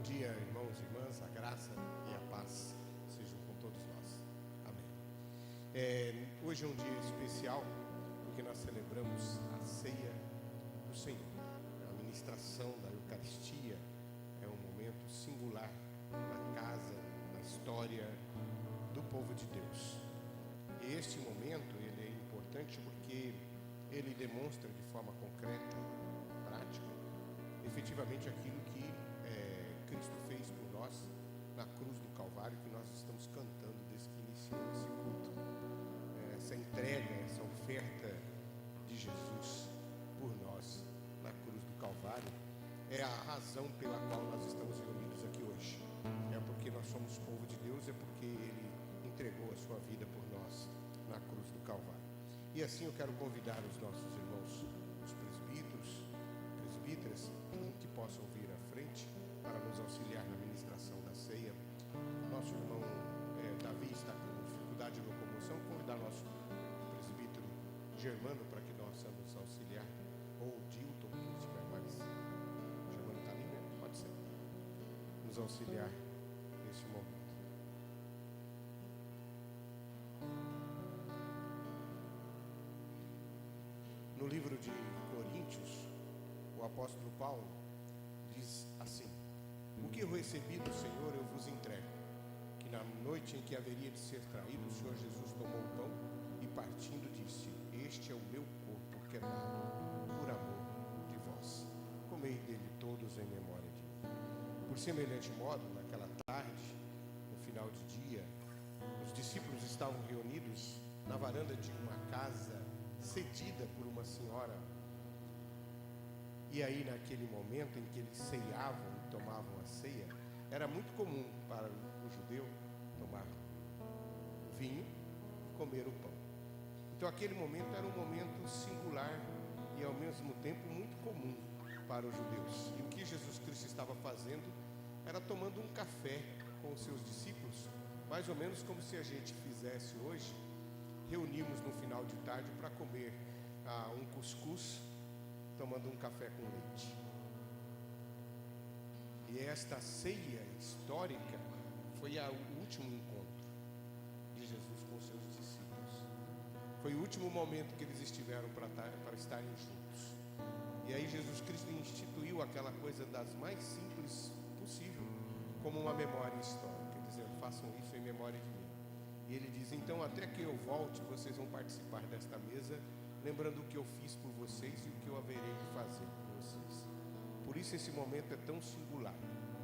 Bom dia, irmãos e irmãs, a graça e a paz sejam com todos nós. Amém. Hoje é um dia especial porque nós celebramos a ceia do Senhor. A ministração da Eucaristia é um momento singular na casa, na história do povo de Deus. E este momento ele é importante porque ele demonstra de forma concreta, prática, efetivamente aquilo que Cristo fez por nós na cruz do Calvário, que nós estamos cantando desde que iniciamos esse culto. Essa entrega, essa oferta de Jesus por nós na cruz do Calvário é a razão pela qual nós estamos reunidos aqui hoje. É porque nós somos povo de Deus, é porque Ele entregou a sua vida por nós na cruz do Calvário. E assim eu quero convidar os nossos irmãos, os presbíteras, que possam vir à frente para nos auxiliar na ministração da ceia. Nosso irmão Davi está com dificuldade de locomoção. Convidar nosso presbítero Germano para que nós nos auxiliar, ou Dilton, quem estiver mais. Germano está ali, né? Pode ser. Nos auxiliar nesse momento. No livro de Coríntios, o apóstolo Paulo diz assim: o que eu recebi do Senhor eu vos entrego, que na noite em que haveria de ser traído, o Senhor Jesus tomou o pão e partindo disse: este é o meu corpo que é dado por amor de vós. Comei dele todos em memória de mim. Por semelhante modo, naquela tarde, no final de dia, os discípulos estavam reunidos na varanda de uma casa cedida por uma senhora. E aí, naquele momento em que eles ceiavam e tomavam a ceia, era muito comum para o judeu tomar o vinho e comer o pão. Então, aquele momento era um momento singular e, ao mesmo tempo, muito comum para os judeus. E o que Jesus Cristo estava fazendo era tomando um café com os seus discípulos, mais ou menos como se a gente fizesse hoje. Reunimos no final de tarde para comer um cuscuz, tomando um café com leite. E esta ceia histórica foi o último encontro de Jesus com seus discípulos. Foi o último momento que eles estiveram para estarem juntos. E aí Jesus Cristo instituiu aquela coisa das mais simples possível, como uma memória histórica, dizendo: façam isso em memória de mim. E ele diz: então, até que eu volte, vocês vão participar desta mesa, lembrando o que eu fiz por vocês e o que eu haverei de fazer por vocês. Por isso esse momento é tão singular,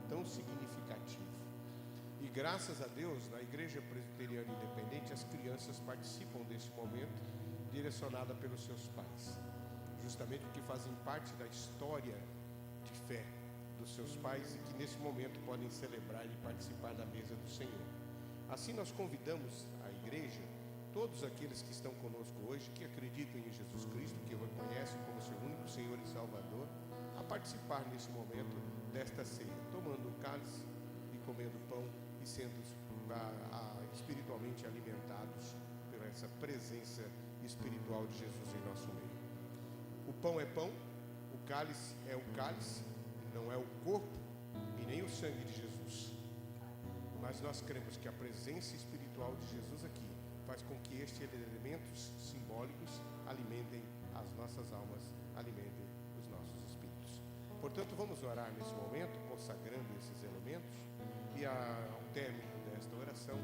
tão significativo. E graças a Deus, na Igreja Presbiteriana Independente, as crianças participam desse momento, direcionada pelos seus pais, justamente porque fazem parte da história de fé dos seus pais e que nesse momento podem celebrar e participar da mesa do Senhor. Assim nós convidamos a igreja, todos aqueles que estão conosco hoje, que acreditam em Jesus Cristo, que o reconhecem como seu único Senhor e Salvador, a participar nesse momento desta ceia, tomando o cálice e comendo pão e sendo espiritualmente alimentados por essa presença espiritual de Jesus em nosso meio. O pão é pão, o cálice é o cálice, não é o corpo e nem o sangue de Jesus. Mas nós cremos que a presença espiritual de Jesus aqui faz com que estes elementos simbólicos alimentem as nossas almas, alimentem os nossos espíritos. Portanto, vamos orar nesse momento, consagrando esses elementos, e ao término desta oração,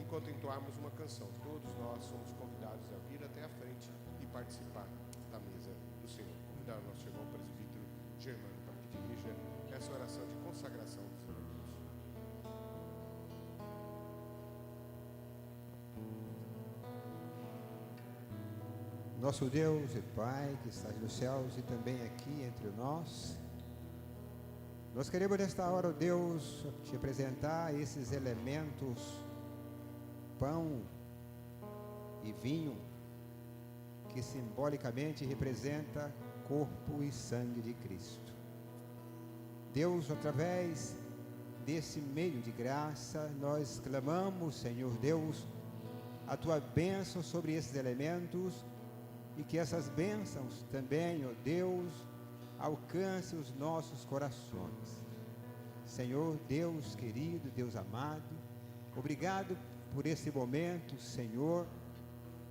enquanto entoarmos uma canção, todos nós somos convidados a vir até a frente e participar da mesa do Senhor. Convidar o nosso irmão presbítero Germano para que dirija essa oração de consagração dos elementos. Nosso Deus e Pai, que estás nos céus e também aqui entre nós, nós queremos nesta hora, ó Deus, te apresentar esses elementos, pão e vinho, que simbolicamente representa corpo e sangue de Cristo. Deus, através desse meio de graça, nós clamamos, Senhor Deus, a tua bênção sobre esses elementos, e que essas bênçãos também, ó Deus, alcancem os nossos corações. Senhor, Deus querido, Deus amado, obrigado por esse momento, Senhor,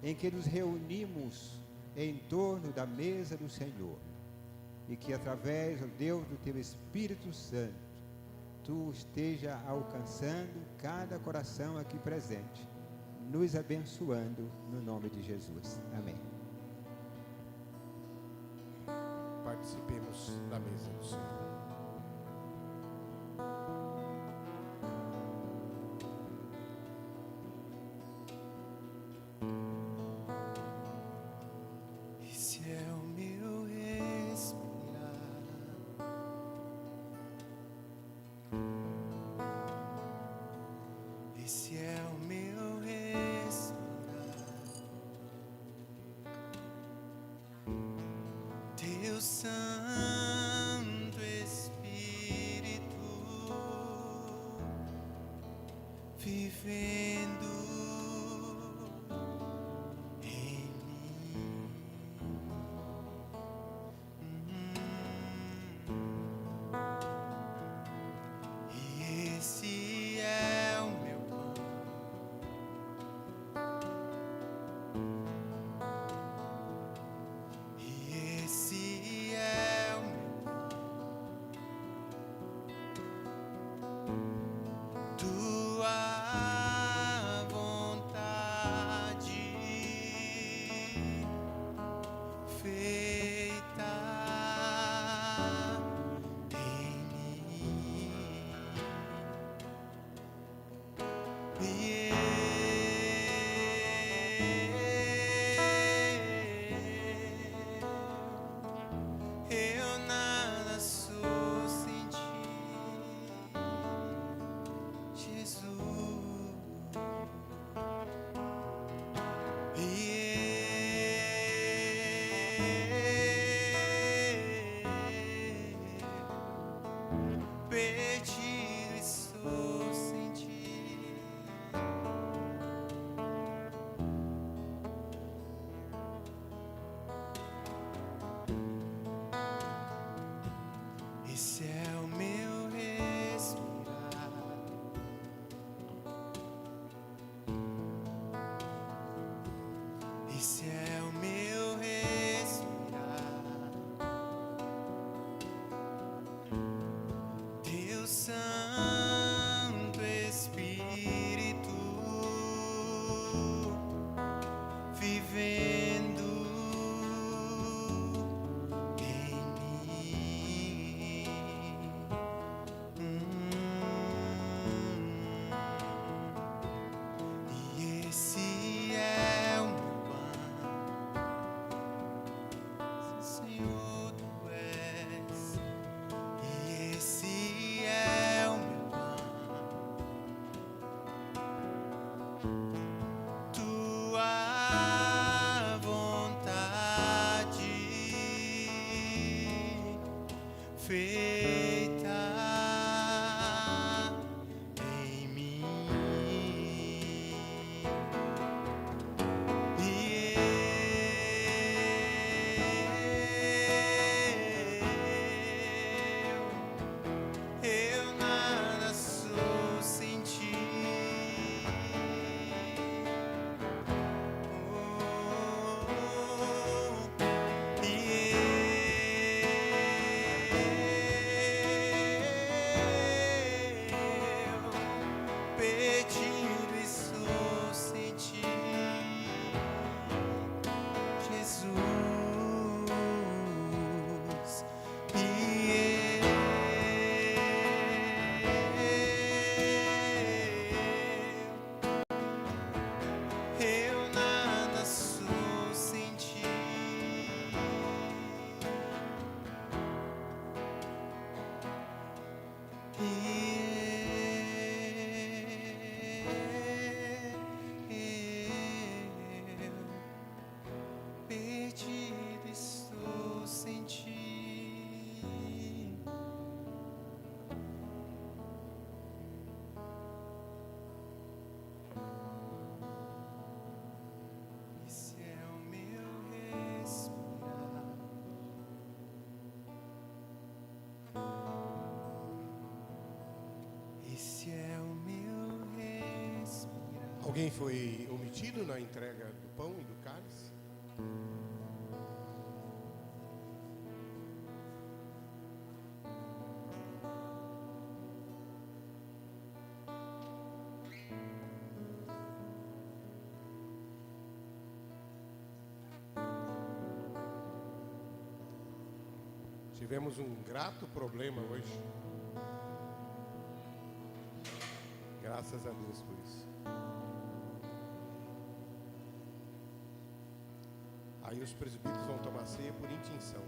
em que nos reunimos em torno da mesa do Senhor. E que através, ó Deus, do Teu Espírito Santo, Tu esteja alcançando cada coração aqui presente, nos abençoando no nome de Jesus. Amém. Participemos da mesa do Senhor. Esse é o meu respirar. Esse é o meu respirar. Teu Santo Espírito vivendo em mim. E esse é o meu pão. E esse é o meu pão. Tua vontade feita em mim. Eu nada sou sem ti, Jesus. Perdido estou sem ti. Esse é o meu respirar. Esse é o meu respirar. Teu Santo Espírito vivendo em mim. E esse é o meu pão, Senhor, Tu és. E esse é o meu pão. Tua vontade feita em mim. Eu nada sou sem ti. Alguém foi omitido na entrega do pão e do cálice? Tivemos um grato problema hoje. Graças a Deus por isso. Aí os presbíteros vão tomar ceia por intinção.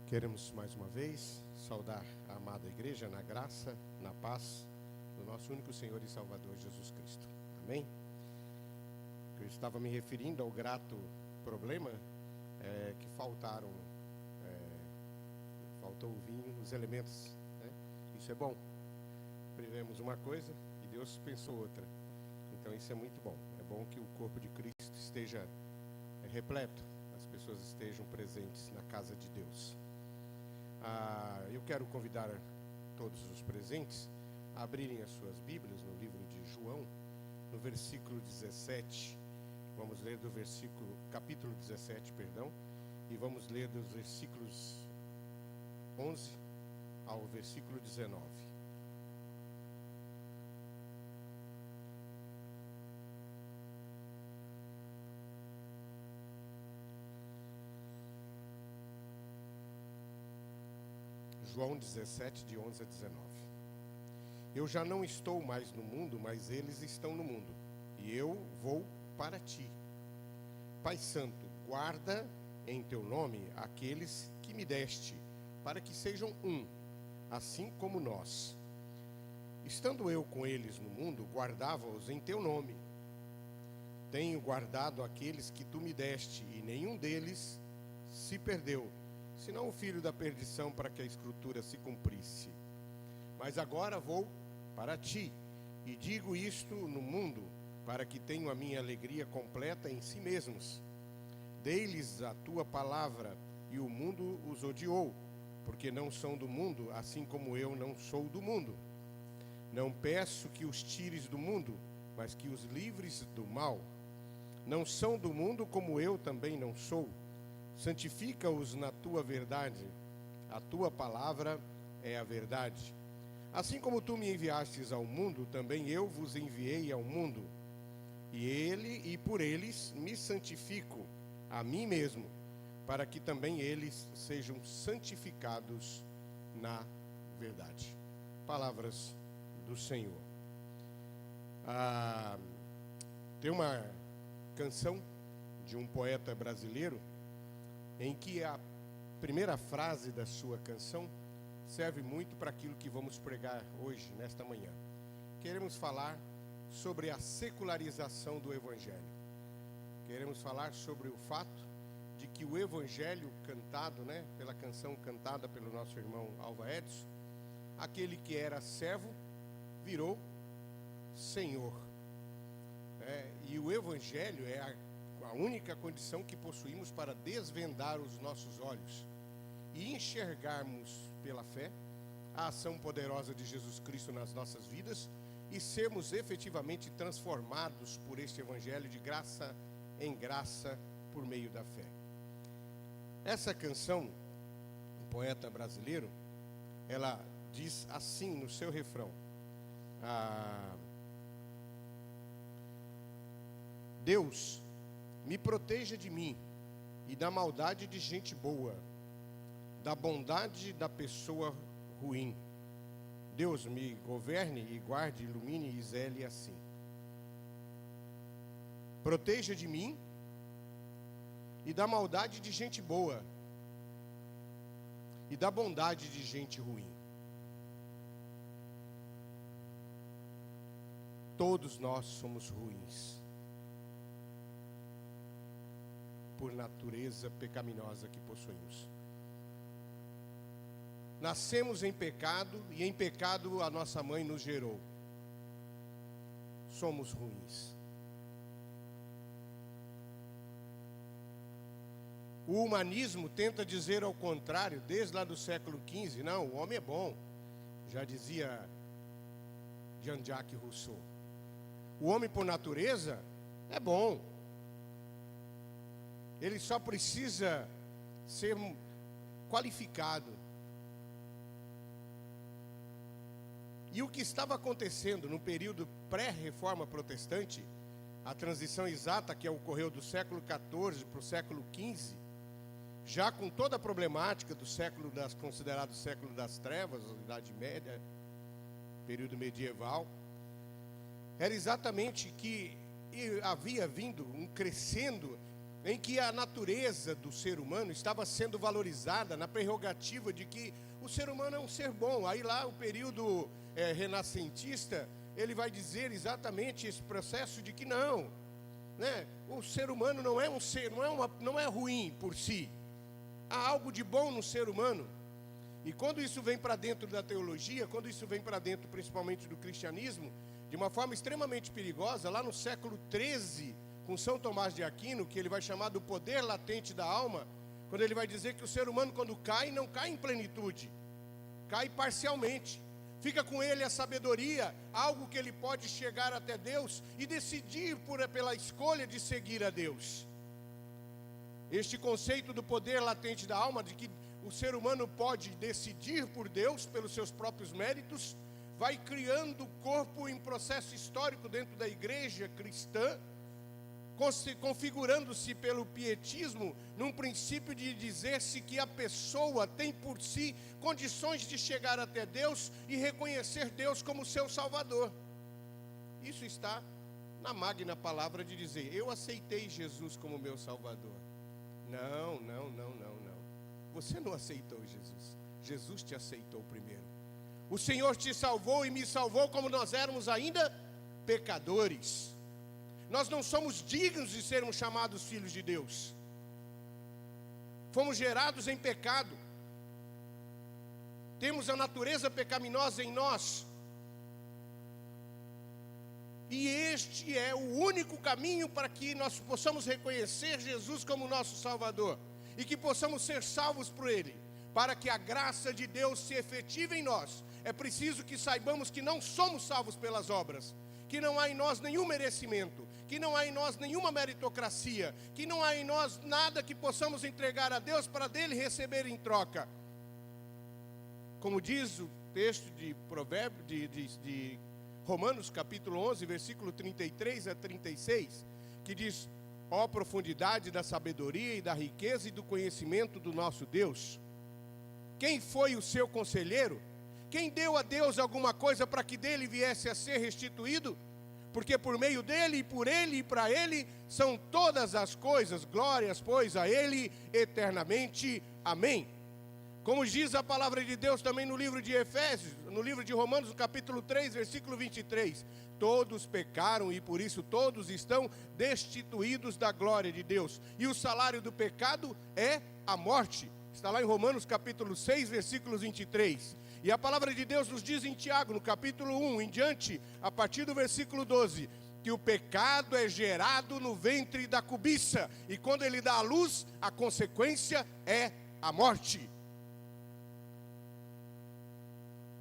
Queremos mais uma vez saudar a amada igreja na graça, na paz do nosso único Senhor e Salvador Jesus Cristo. Amém? Eu estava me referindo ao grato problema que faltou o vinho, os elementos, né? Isso é bom. Prevemos uma coisa e Deus pensou outra. Então isso é muito bom. É bom que o corpo de Cristo esteja repleto, as pessoas estejam presentes na casa de Deus. Eu quero convidar todos os presentes a abrirem as suas Bíblias no livro de João, no versículo 17. Vamos ler do capítulo 17, e vamos ler dos versículos 11 ao versículo 19. João 17, de 11 a 19. Eu já não estou mais no mundo, mas eles estão no mundo, e eu vou para ti. Pai Santo, guarda em teu nome aqueles que me deste, para que sejam um, assim como nós. Estando eu com eles no mundo, guardava-os em teu nome. Tenho guardado aqueles que tu me deste, e nenhum deles se perdeu, senão o filho da perdição, para que a escritura se cumprisse. Mas agora vou para ti, e digo isto no mundo, para que tenham a minha alegria completa em si mesmos. Dei-lhes a tua palavra, e o mundo os odiou, porque não são do mundo, assim como eu não sou do mundo. Não peço que os tires do mundo, mas que os livres do mal. Não são do mundo, como eu também não sou. Santifica-os na tua verdade, a tua palavra é a verdade. Assim como tu me enviastes ao mundo, também eu vos enviei ao mundo. E por eles me santifico a mim mesmo, para que também eles sejam santificados na verdade. Palavras do Senhor. Tem uma canção de um poeta brasileiro em que a primeira frase da sua canção serve muito para aquilo que vamos pregar hoje, nesta manhã. Queremos falar sobre a secularização do Evangelho. Queremos falar sobre o fato de que o Evangelho cantado, pela canção cantada pelo nosso irmão Alva Edson, aquele que era servo virou Senhor. E o Evangelho é a única condição que possuímos para desvendar os nossos olhos e enxergarmos pela fé a ação poderosa de Jesus Cristo nas nossas vidas e sermos efetivamente transformados por este Evangelho de graça em graça por meio da fé. Essa canção, um poeta brasileiro, ela diz assim no seu refrão: Deus, me proteja de mim e da maldade de gente boa, da bondade da pessoa ruim. Deus me governe e guarde, ilumine e zele assim. Proteja de mim e da maldade de gente boa e da bondade de gente ruim. Todos nós somos ruins, por natureza pecaminosa que possuímos. Nascemos em pecado e em pecado a nossa mãe nos gerou. Somos ruins. O humanismo tenta dizer ao contrário, desde lá do século XV, não, o homem é bom. Já dizia Jean-Jacques Rousseau. O homem por natureza é bom. Ele só precisa ser qualificado. E o que estava acontecendo no período pré-reforma protestante, a transição exata que ocorreu do século XIV para o século XV, já com toda a problemática do século considerado século das trevas, a Idade Média, período medieval, era exatamente que havia vindo um crescendo em que a natureza do ser humano estava sendo valorizada na prerrogativa de que o ser humano é um ser bom. Aí lá o período renascentista, ele vai dizer exatamente esse processo de que não, o ser humano não é um ser, não é ruim por si. Há algo de bom no ser humano. E quando isso vem para dentro da teologia, quando isso vem para dentro principalmente do cristianismo, de uma forma extremamente perigosa, lá no século XIII, com São Tomás de Aquino, que ele vai chamar do poder latente da alma, quando ele vai dizer que o ser humano, quando cai, não cai em plenitude, cai parcialmente. Fica com ele a sabedoria, algo que ele pode chegar até Deus e decidir pela escolha de seguir a Deus. Este conceito do poder latente da alma, de que o ser humano pode decidir por Deus, pelos seus próprios méritos, vai criando o corpo em processo histórico dentro da igreja cristã, configurando-se pelo pietismo num princípio de dizer-se que a pessoa tem por si condições de chegar até Deus e reconhecer Deus como seu Salvador. Isso está na magna palavra de dizer: eu aceitei Jesus como meu Salvador. Não. Você não aceitou Jesus. Jesus te aceitou primeiro. O Senhor te salvou e me salvou como nós éramos ainda pecadores. Nós não somos dignos de sermos chamados filhos de Deus. Fomos gerados em pecado. Temos a natureza pecaminosa em nós. E este é o único caminho para que nós possamos reconhecer Jesus como nosso Salvador. E que possamos ser salvos por Ele. Para que a graça de Deus se efetive em nós, é preciso que saibamos que não somos salvos pelas obras. Que não há em nós nenhum merecimento, que não há em nós nenhuma meritocracia, que não há em nós nada que possamos entregar a Deus para dele receber em troca. Como diz o texto de de Romanos capítulo 11, versículo 33 a 36, que diz: ó profundidade da sabedoria e da riqueza e do conhecimento do nosso Deus. Quem foi o seu conselheiro? Quem deu a Deus alguma coisa para que dele viesse a ser restituído? porque por meio dele, e por ele, e para ele, são todas as coisas. Glórias, pois, a ele eternamente. Amém. Como diz a palavra de Deus também no livro de Efésios, no livro de Romanos, no capítulo 3, versículo 23. Todos pecaram e por isso todos estão destituídos da glória de Deus. E o salário do pecado é a morte. Está lá em Romanos capítulo 6, versículos 23. E a palavra de Deus nos diz em Tiago, no capítulo 1 em diante, a partir do versículo 12, que o pecado é gerado no ventre da cobiça, e quando ele dá à luz, a consequência é a morte.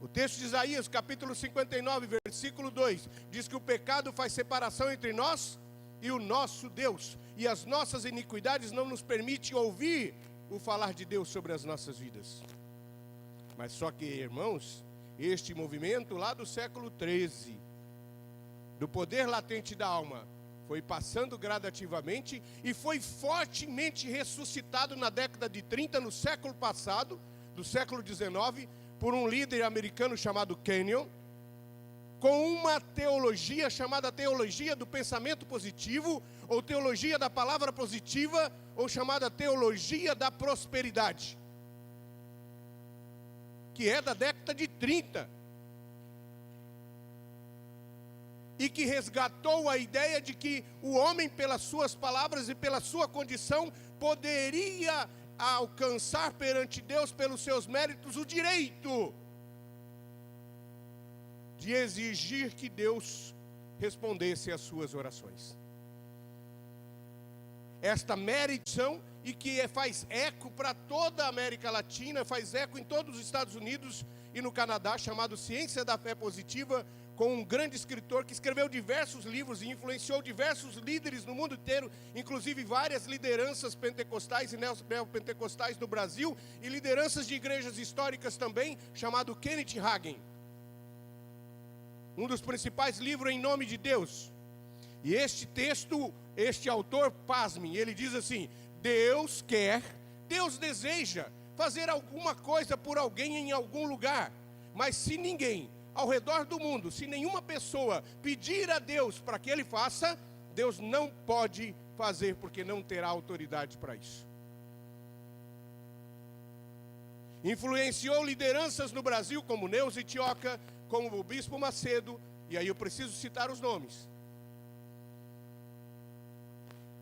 O texto de Isaías, capítulo 59, versículo 2, diz que o pecado faz separação entre nós e o nosso Deus, e as nossas iniquidades não nos permitem ouvir o falar de Deus sobre as nossas vidas. Mas só que, irmãos, este movimento lá do século 13, do poder latente da alma, foi passando gradativamente e foi fortemente ressuscitado na década de 30, no século passado, do século 19, por um líder americano chamado Kenyon, com uma teologia chamada teologia do pensamento positivo, ou teologia da palavra positiva, ou chamada teologia da prosperidade, que é da década de 30, e que resgatou a ideia de que o homem, pelas suas palavras e pela sua condição, poderia alcançar perante Deus, pelos seus méritos, o direito de exigir que Deus respondesse às suas orações. Esta merição, e que faz eco para toda a América Latina, faz eco em todos os Estados Unidos e no Canadá, chamado Ciência da Fé Positiva, com um grande escritor que escreveu diversos livros e influenciou diversos líderes no mundo inteiro, inclusive várias lideranças pentecostais e neopentecostais do Brasil, e lideranças de igrejas históricas também, chamado Kenneth Hagin. Um dos principais livros em nome de Deus. E este texto, este autor, pasmem, ele diz assim: Deus quer, Deus deseja fazer alguma coisa por alguém em algum lugar, mas se ninguém ao redor do mundo, se nenhuma pessoa pedir a Deus para que Ele faça, Deus não pode fazer, porque não terá autoridade para isso. Influenciou lideranças no Brasil, como Neuza Itioca, como o Bispo Macedo, e aí eu preciso citar os nomes.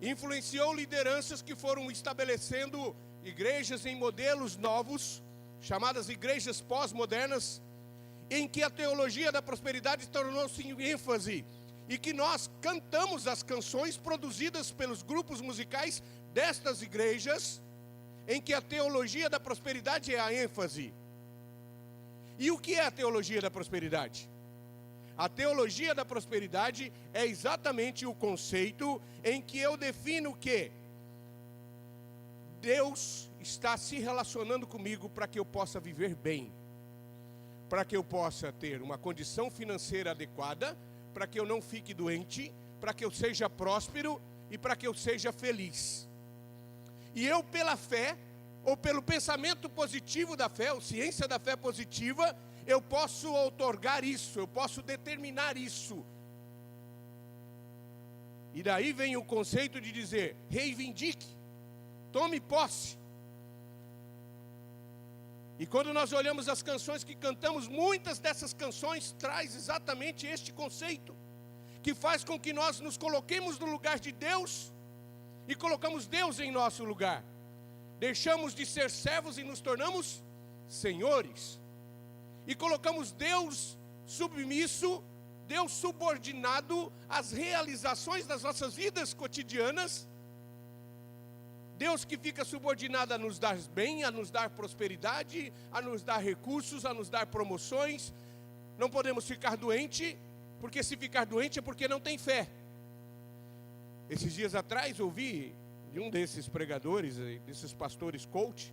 Influenciou lideranças que foram estabelecendo igrejas em modelos novos, chamadas igrejas pós-modernas, em que a teologia da prosperidade tornou-se em ênfase, e que nós cantamos as canções produzidas pelos grupos musicais destas igrejas, em que a teologia da prosperidade é a ênfase. E o que é a teologia da prosperidade? A teologia da prosperidade é exatamente o conceito em que eu defino que Deus está se relacionando comigo para que eu possa viver bem, para que eu possa ter uma condição financeira adequada, para que eu não fique doente, para que eu seja próspero e para que eu seja feliz. E eu, pela fé, ou pelo pensamento positivo da fé, ou ciência da fé positiva, eu posso outorgar isso, eu posso determinar isso. E daí vem o conceito de dizer: reivindique, tome posse. E quando nós olhamos as canções que cantamos, muitas dessas canções traz exatamente este conceito, que faz com que nós nos coloquemos no lugar de Deus e colocamos Deus em nosso lugar. Deixamos de ser servos e nos tornamos senhores. E colocamos Deus submisso, Deus subordinado às realizações das nossas vidas cotidianas. Deus que fica subordinado a nos dar bem, a nos dar prosperidade, a nos dar recursos, a nos dar promoções. Não podemos ficar doente, porque se ficar doente é porque não tem fé. Esses dias atrás ouvi de um desses pregadores, desses pastores coach,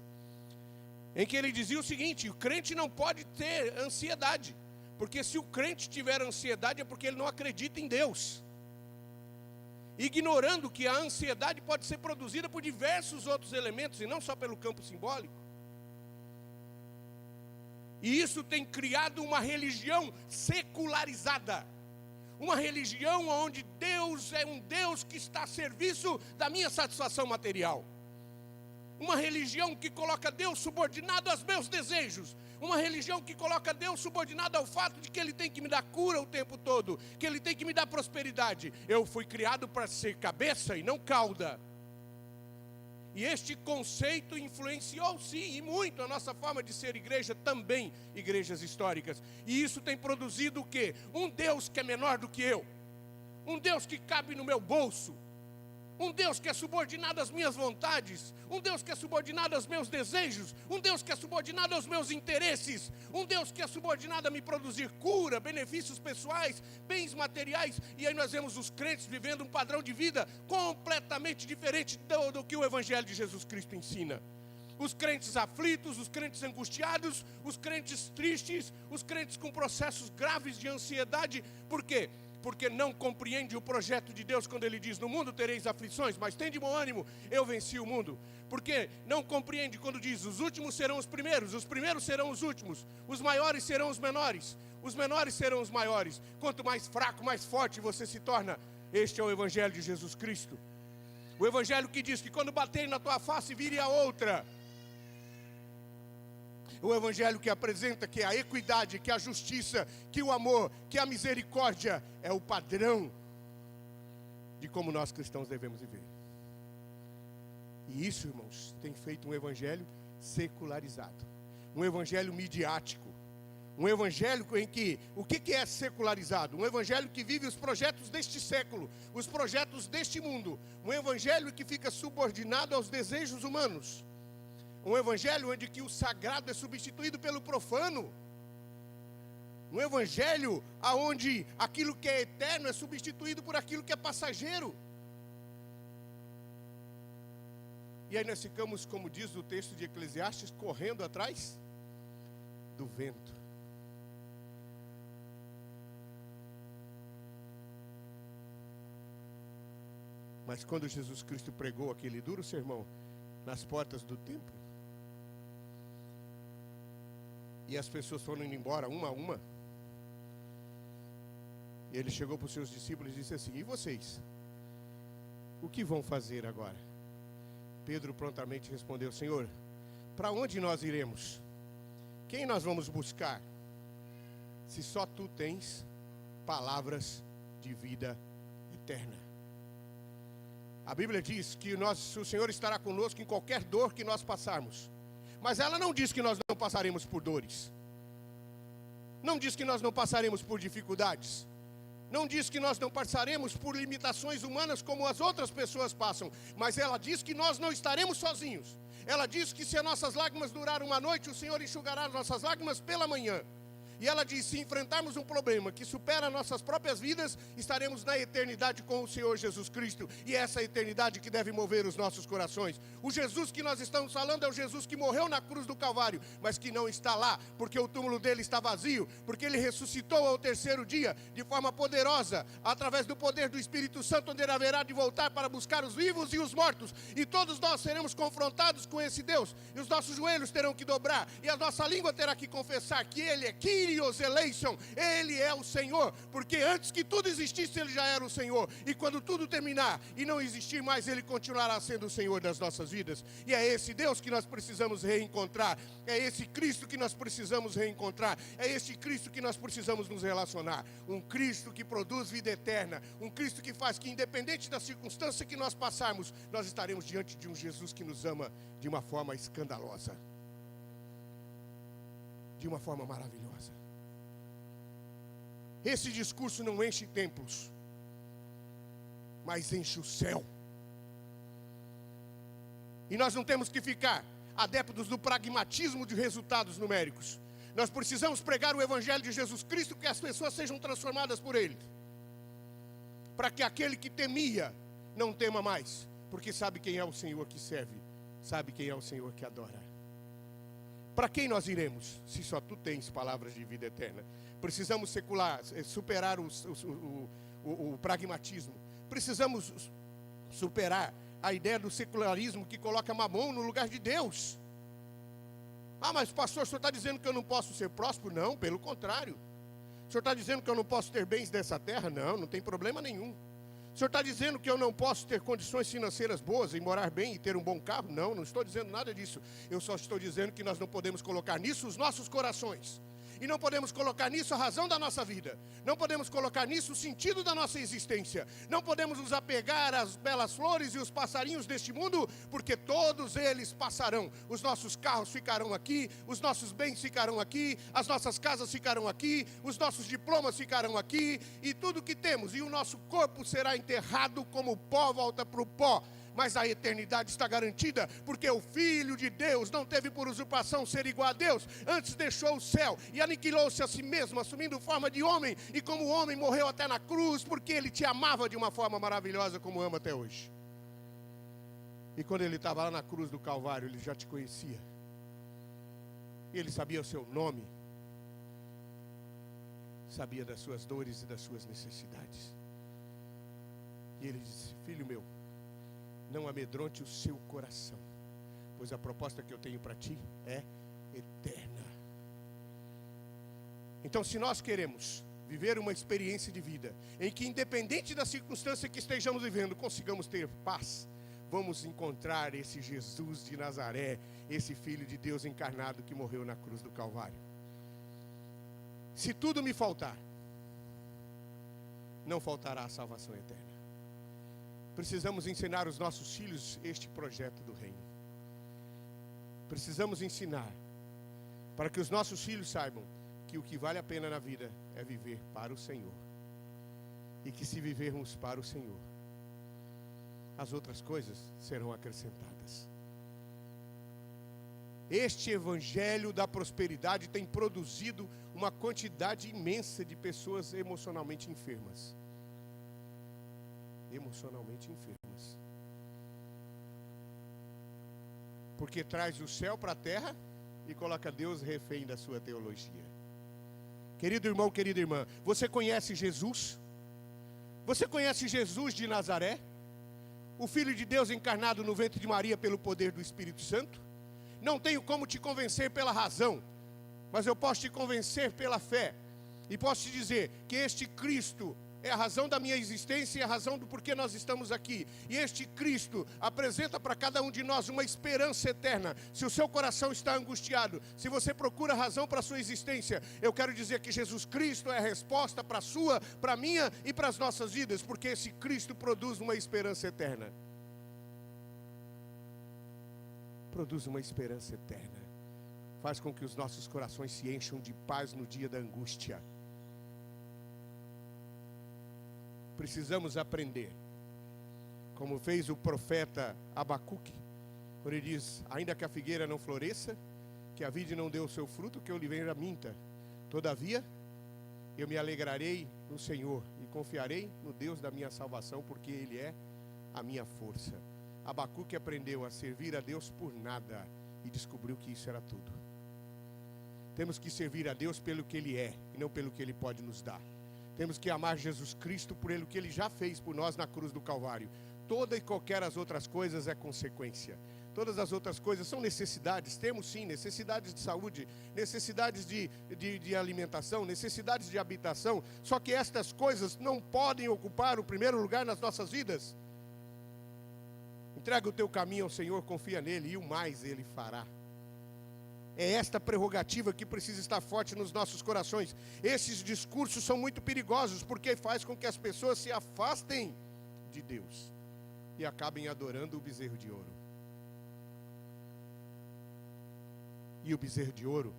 em que ele dizia o seguinte: o crente não pode ter ansiedade, porque se o crente tiver ansiedade é porque ele não acredita em Deus, ignorando que a ansiedade pode ser produzida por diversos outros elementos, e não só pelo campo simbólico. E isso tem criado uma religião secularizada, Uma religião onde Deus é um Deus que está a serviço da minha satisfação material. Uma religião que coloca Deus subordinado aos meus desejos. Uma religião que coloca Deus subordinado ao fato de que Ele tem que me dar cura o tempo todo, que Ele tem que me dar prosperidade. Eu fui criado para ser cabeça e não cauda. E este conceito influenciou, sim, e muito a nossa forma de ser igreja, também igrejas históricas. E isso tem produzido o quê? Um Deus que é menor do que eu. Um Deus que cabe no meu bolso. Um Deus que é subordinado às minhas vontades. Um Deus que é subordinado aos meus desejos. Um Deus que é subordinado aos meus interesses. Um Deus que é subordinado a me produzir cura, benefícios pessoais, bens materiais. E aí nós vemos os crentes vivendo um padrão de vida completamente diferente do que o Evangelho de Jesus Cristo ensina. Os crentes aflitos, os crentes angustiados, os crentes tristes, os crentes com processos graves de ansiedade. Por quê? Porque não compreende o projeto de Deus quando Ele diz: no mundo tereis aflições, mas tende bom ânimo, eu venci o mundo. Porque não compreende quando diz: os últimos serão os primeiros serão os últimos, os maiores serão os menores serão os maiores. Quanto mais fraco, mais forte você se torna. Este é o Evangelho de Jesus Cristo. O Evangelho que diz que quando baterem na tua face, vire a outra. O Evangelho que apresenta que a equidade, que a justiça, que o amor, que a misericórdia é o padrão de como nós cristãos devemos viver. E isso, irmãos, tem feito um Evangelho secularizado, um Evangelho midiático, um Evangelho em que, o que é secularizado? Um Evangelho que vive os projetos deste século, os projetos deste mundo, um Evangelho que fica subordinado aos desejos humanos. Um Evangelho onde que o sagrado é substituído pelo profano. Um Evangelho onde aquilo que é eterno é substituído por aquilo que é passageiro. E aí nós ficamos, como diz o texto de Eclesiastes, correndo atrás do vento. Mas quando Jesus Cristo pregou aquele duro sermão nas portas do templo, e as pessoas foram indo embora, uma a uma, e ele chegou para os seus discípulos e disse assim: e vocês? O que vão fazer agora? Pedro prontamente respondeu: Senhor, para onde nós iremos? Quem nós vamos buscar? Se só Tu tens palavras de vida eterna. A Bíblia diz que o Senhor estará conosco em qualquer dor que nós passarmos. Mas ela não diz que nós não passaremos por dores. Não diz que nós não passaremos por dificuldades. Não diz que nós não passaremos por limitações humanas como as outras pessoas passam. Mas ela diz que nós não estaremos sozinhos. Ela diz que se as nossas lágrimas durarem uma noite, o Senhor enxugará as nossas lágrimas pela manhã. E ela diz: se enfrentarmos um problema que supera nossas próprias vidas, estaremos na eternidade com o Senhor Jesus Cristo. E é essa eternidade que deve mover os nossos corações. O Jesus que nós estamos falando é o Jesus que morreu na cruz do Calvário, mas que não está lá, porque o túmulo dele está vazio, porque ele ressuscitou ao terceiro dia, de forma poderosa, através do poder do Espírito Santo, onde ele haverá de voltar para buscar os vivos e os mortos. E todos nós seremos confrontados com esse Deus, e os nossos joelhos terão que dobrar, e a nossa língua terá que confessar que Ele é Kyrios eleison, Ele é o Senhor, porque antes que tudo existisse, Ele já era o Senhor, e quando tudo terminar e não existir mais, Ele continuará sendo o Senhor das nossas vidas. E é esse Deus que nós precisamos reencontrar, é esse Cristo que nós precisamos reencontrar, é esse Cristo que nós precisamos nos relacionar, um Cristo que produz vida eterna, um Cristo que faz que, independente da circunstância que nós passarmos, nós estaremos diante de um Jesus que nos ama de uma forma escandalosa, de uma forma maravilhosa. Esse discurso não enche templos, mas enche o céu. E nós não temos que ficar adeptos do pragmatismo de resultados numéricos. Nós precisamos pregar o Evangelho de Jesus Cristo, que as pessoas sejam transformadas por Ele, para que aquele que temia não tema mais, porque sabe quem é o Senhor que serve, sabe quem é o Senhor que adora. Para quem nós iremos, se só Tu tens palavras de vida eterna? Precisamos superar o pragmatismo. Precisamos superar a ideia do secularismo que coloca Mamon no lugar de Deus. Ah, mas pastor, o senhor está dizendo que eu não posso ser próspero? Não, pelo contrário. O senhor está dizendo que eu não posso ter bens dessa terra? Não, não tem problema nenhum. O senhor está dizendo que eu não posso ter condições financeiras boas e morar bem e ter um bom carro? Não, não estou dizendo nada disso. Eu só estou dizendo que nós não podemos colocar nisso os nossos corações. E não podemos colocar nisso a razão da nossa vida. Não podemos colocar nisso o sentido da nossa existência. Não podemos nos apegar às belas flores e os passarinhos deste mundo, porque todos eles passarão. Os nossos carros ficarão aqui, os nossos bens ficarão aqui, as nossas casas ficarão aqui, os nossos diplomas ficarão aqui, e tudo que temos, e o nosso corpo será enterrado como o pó volta para o pó. Mas a eternidade está garantida, porque o Filho de Deus não teve por usurpação ser igual a Deus, antes deixou o céu e aniquilou-se a si mesmo, assumindo forma de homem, e como homem morreu até na cruz, porque Ele te amava de uma forma maravilhosa, como ama até hoje. E quando Ele estava lá na cruz do Calvário, Ele já te conhecia, Ele sabia o seu nome, sabia das suas dores e das suas necessidades, e Ele disse: filho meu, não amedronte o seu coração, pois a proposta que eu tenho para ti é eterna. Então, se nós queremos viver uma experiência de vida em que, independente da circunstância que estejamos vivendo, consigamos ter paz, vamos encontrar esse Jesus de Nazaré, esse Filho de Deus encarnado que morreu na cruz do Calvário. Se tudo me faltar, não faltará a salvação eterna. Precisamos ensinar os nossos filhos este projeto do reino. Precisamos ensinar para que os nossos filhos saibam que o que vale a pena na vida é viver para o Senhor. E que se vivermos para o Senhor, as outras coisas serão acrescentadas. Este evangelho da prosperidade tem produzido uma quantidade imensa de pessoas emocionalmente enfermas. Porque traz o céu para a terra e coloca Deus refém da sua teologia. Querido irmão, querida irmã, você conhece Jesus? Você conhece Jesus de Nazaré? O Filho de Deus encarnado no ventre de Maria pelo poder do Espírito Santo? Não tenho como te convencer pela razão, mas eu posso te convencer pela fé. E posso te dizer que este Cristo é a razão da minha existência e a razão do porquê nós estamos aqui. E este Cristo apresenta para cada um de nós uma esperança eterna. Se o seu coração está angustiado, se você procura razão para a sua existência, eu quero dizer que Jesus Cristo é a resposta para a sua, para a minha e para as nossas vidas, porque esse Cristo produz uma esperança eterna. Produz uma esperança eterna. Faz com que os nossos corações se encham de paz no dia da angústia. Precisamos aprender, como fez o profeta Abacuque, quando ele diz: ainda que a figueira não floresça, que a vide não dê o seu fruto, que a oliveira minta, todavia eu me alegrarei no Senhor e confiarei no Deus da minha salvação, porque Ele é a minha força. Abacuque aprendeu a servir a Deus por nada e descobriu que isso era tudo. Temos que servir a Deus pelo que Ele é e não pelo que Ele pode nos dar. Temos que amar Jesus Cristo por Ele, o que Ele já fez por nós na cruz do Calvário. Toda e qualquer as outras coisas é consequência. Todas as outras coisas são necessidades. Temos sim necessidades de saúde, necessidades de alimentação, necessidades de habitação. Só que estas coisas não podem ocupar o primeiro lugar nas nossas vidas. Entrega o teu caminho ao Senhor, confia nele e o mais Ele fará. É esta prerrogativa que precisa estar forte nos nossos corações. Esses discursos são muito perigosos, porque faz com que as pessoas se afastem de Deus e acabem adorando o bezerro de ouro. E o bezerro de ouro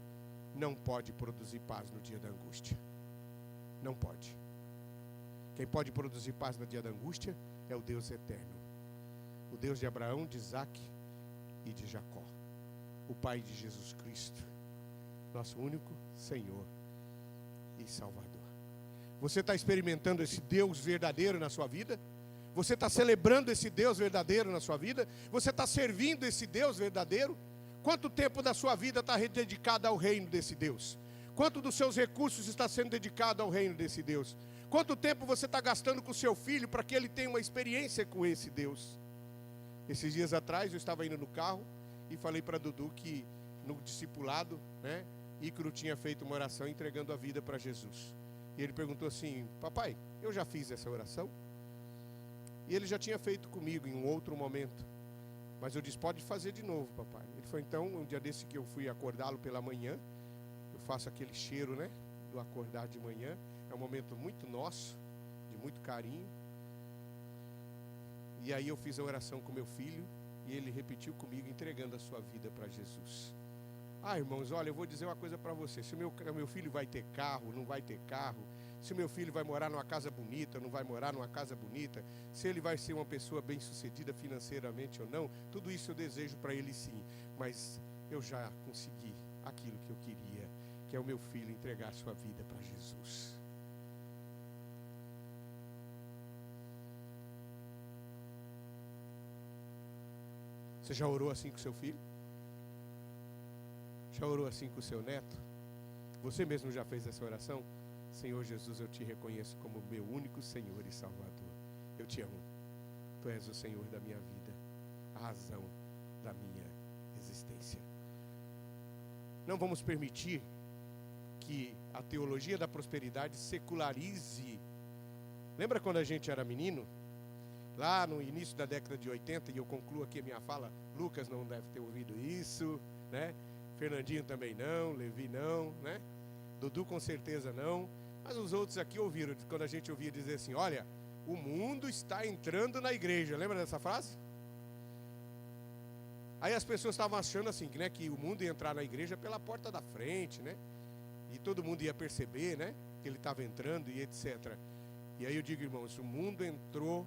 não pode produzir paz no dia da angústia. Não pode. Quem pode produzir paz no dia da angústia é o Deus eterno. O Deus de Abraão, de Isaac e de Jacó. O Pai de Jesus Cristo, nosso único Senhor e Salvador. Você está experimentando esse Deus verdadeiro na sua vida? Você está celebrando esse Deus verdadeiro na sua vida? Você está servindo esse Deus verdadeiro? Quanto tempo da sua vida está dedicado ao reino desse Deus? Quanto dos seus recursos está sendo dedicado ao reino desse Deus? Quanto tempo você está gastando com o seu filho para que ele tenha uma experiência com esse Deus? Esses dias atrás eu estava indo no carro e falei para Dudu que no discipulado, Ícaro tinha feito uma oração entregando a vida para Jesus. E ele perguntou assim: papai, eu já fiz essa oração? E ele já tinha feito comigo em um outro momento. Mas eu disse: pode fazer de novo, papai. Ele falou: então, um dia desse que eu fui acordá-lo pela manhã, eu faço aquele cheiro, né, do acordar de manhã. É um momento muito nosso, de muito carinho. E aí eu fiz a oração com meu filho, e ele repetiu comigo, entregando a sua vida para Jesus. Ah, irmãos, olha, eu vou dizer uma coisa para você. Se o meu filho vai ter carro, não vai ter carro. Se o meu filho vai morar numa casa bonita, não vai morar numa casa bonita. Se ele vai ser uma pessoa bem-sucedida financeiramente ou não. Tudo isso eu desejo para ele, sim. Mas eu já consegui aquilo que eu queria, que é o meu filho entregar a sua vida para Jesus. Você já orou assim com seu filho? Já orou assim com o seu neto? Você mesmo já fez essa oração? Senhor Jesus, eu te reconheço como meu único Senhor e Salvador. Eu te amo. Tu és o Senhor da minha vida, a razão da minha existência. Não vamos permitir que a teologia da prosperidade secularize. Lembra quando a gente era menino? Lá no início da década de 80, e eu concluo aqui a minha fala, Lucas não deve ter ouvido isso, né? Fernandinho também não, Levi não, né? Dudu com certeza não, mas os outros aqui ouviram, quando a gente ouvia dizer assim: olha, o mundo está entrando na igreja. Lembra dessa frase? Aí as pessoas estavam achando assim, né, que o mundo ia entrar na igreja pela porta da frente, né? E todo mundo ia perceber, né, que ele estava entrando e etc. E aí eu digo, irmãos, o mundo entrou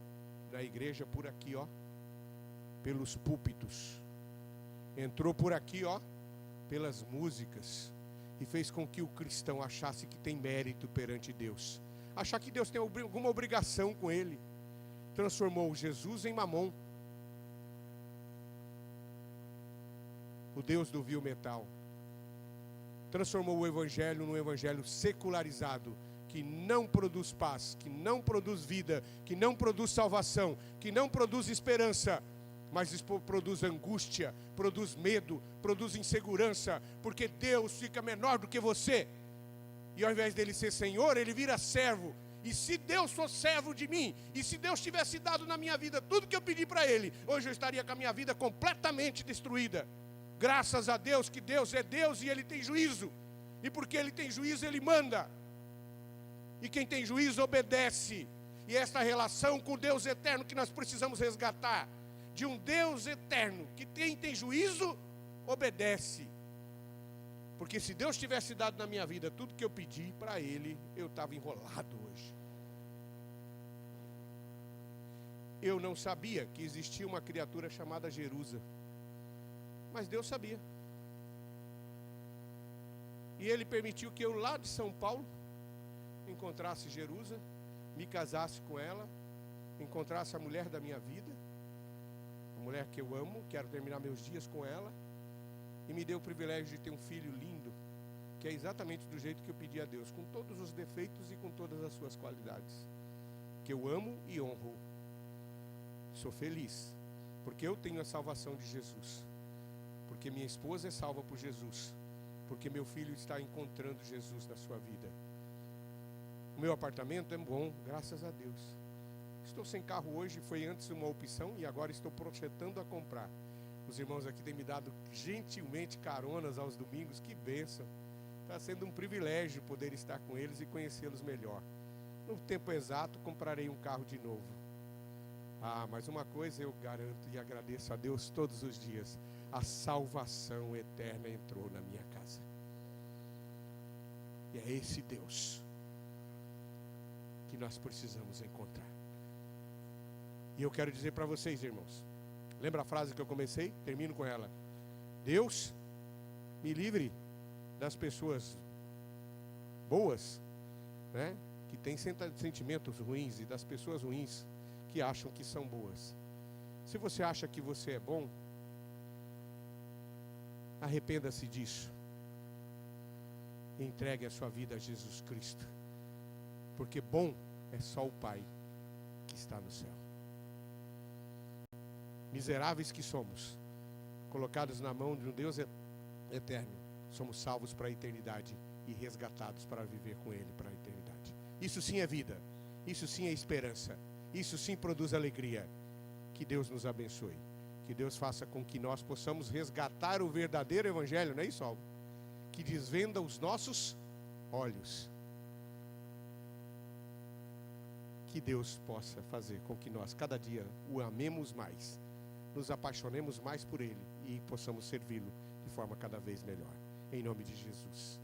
na igreja por aqui, ó, pelos púlpitos. Entrou por aqui, ó, pelas músicas, e fez com que o cristão achasse que tem mérito perante Deus, achar que Deus tem alguma obrigação com ele. Transformou Jesus em Mamon, o Deus do vil metal. Transformou o evangelho num evangelho secularizado, que não produz paz, que não produz vida, que não produz salvação, que não produz esperança, mas produz angústia, produz medo, produz insegurança, porque Deus fica menor do que você, e ao invés dele ser Senhor, ele vira servo. E se Deus fosse servo de mim, e se Deus tivesse dado na minha vida tudo que eu pedi para ele, hoje eu estaria com a minha vida completamente destruída. Graças a Deus que Deus é Deus e ele tem juízo, e porque ele tem juízo, ele manda, e quem tem juízo obedece. E esta relação com o Deus eterno que nós precisamos resgatar, de um Deus eterno, que quem tem juízo, obedece. Porque se Deus tivesse dado na minha vida tudo que eu pedi para ele, eu estava enrolado hoje. Eu não sabia que existia uma criatura chamada Jerusa, mas Deus sabia. E ele permitiu que eu lá de São Paulo encontrasse Jerusa, me casasse com ela, encontrasse a mulher da minha vida, a mulher que eu amo, quero terminar meus dias com ela, e me deu o privilégio de ter um filho lindo, que é exatamente do jeito que eu pedi a Deus, com todos os defeitos e com todas as suas qualidades, que eu amo e honro. Sou feliz, porque eu tenho a salvação de Jesus, porque minha esposa é salva por Jesus, porque meu filho está encontrando Jesus na sua vida. O meu apartamento é bom, graças a Deus. Estou sem carro hoje, foi antes uma opção e agora estou projetando a comprar. Os irmãos aqui têm me dado gentilmente caronas aos domingos, que bênção. Está sendo um privilégio poder estar com eles e conhecê-los melhor. No tempo exato comprarei um carro de novo. Ah, mas uma coisa eu garanto e agradeço a Deus todos os dias: a salvação eterna entrou na minha casa. E é esse Deus que nós precisamos encontrar. E eu quero dizer para vocês, irmãos, lembra a frase que eu comecei? Termino com ela: Deus, me livre das pessoas boas, né, que têm sentimentos ruins, e das pessoas ruins que acham que são boas. Se você acha que você é bom, arrependa-se disso. E entregue a sua vida a Jesus Cristo. Porque bom é só o Pai que está no céu. Miseráveis que somos, colocados na mão de um Deus eterno, somos salvos para a eternidade e resgatados para viver com Ele para a eternidade. Isso sim é vida. Isso sim é esperança. Isso sim produz alegria. Que Deus nos abençoe. Que Deus faça com que nós possamos resgatar o verdadeiro evangelho, não é isso, Alvo? Que desvenda os nossos olhos. Que Deus possa fazer com que nós cada dia o amemos mais, nos apaixonemos mais por Ele e possamos servi-lo de forma cada vez melhor. Em nome de Jesus.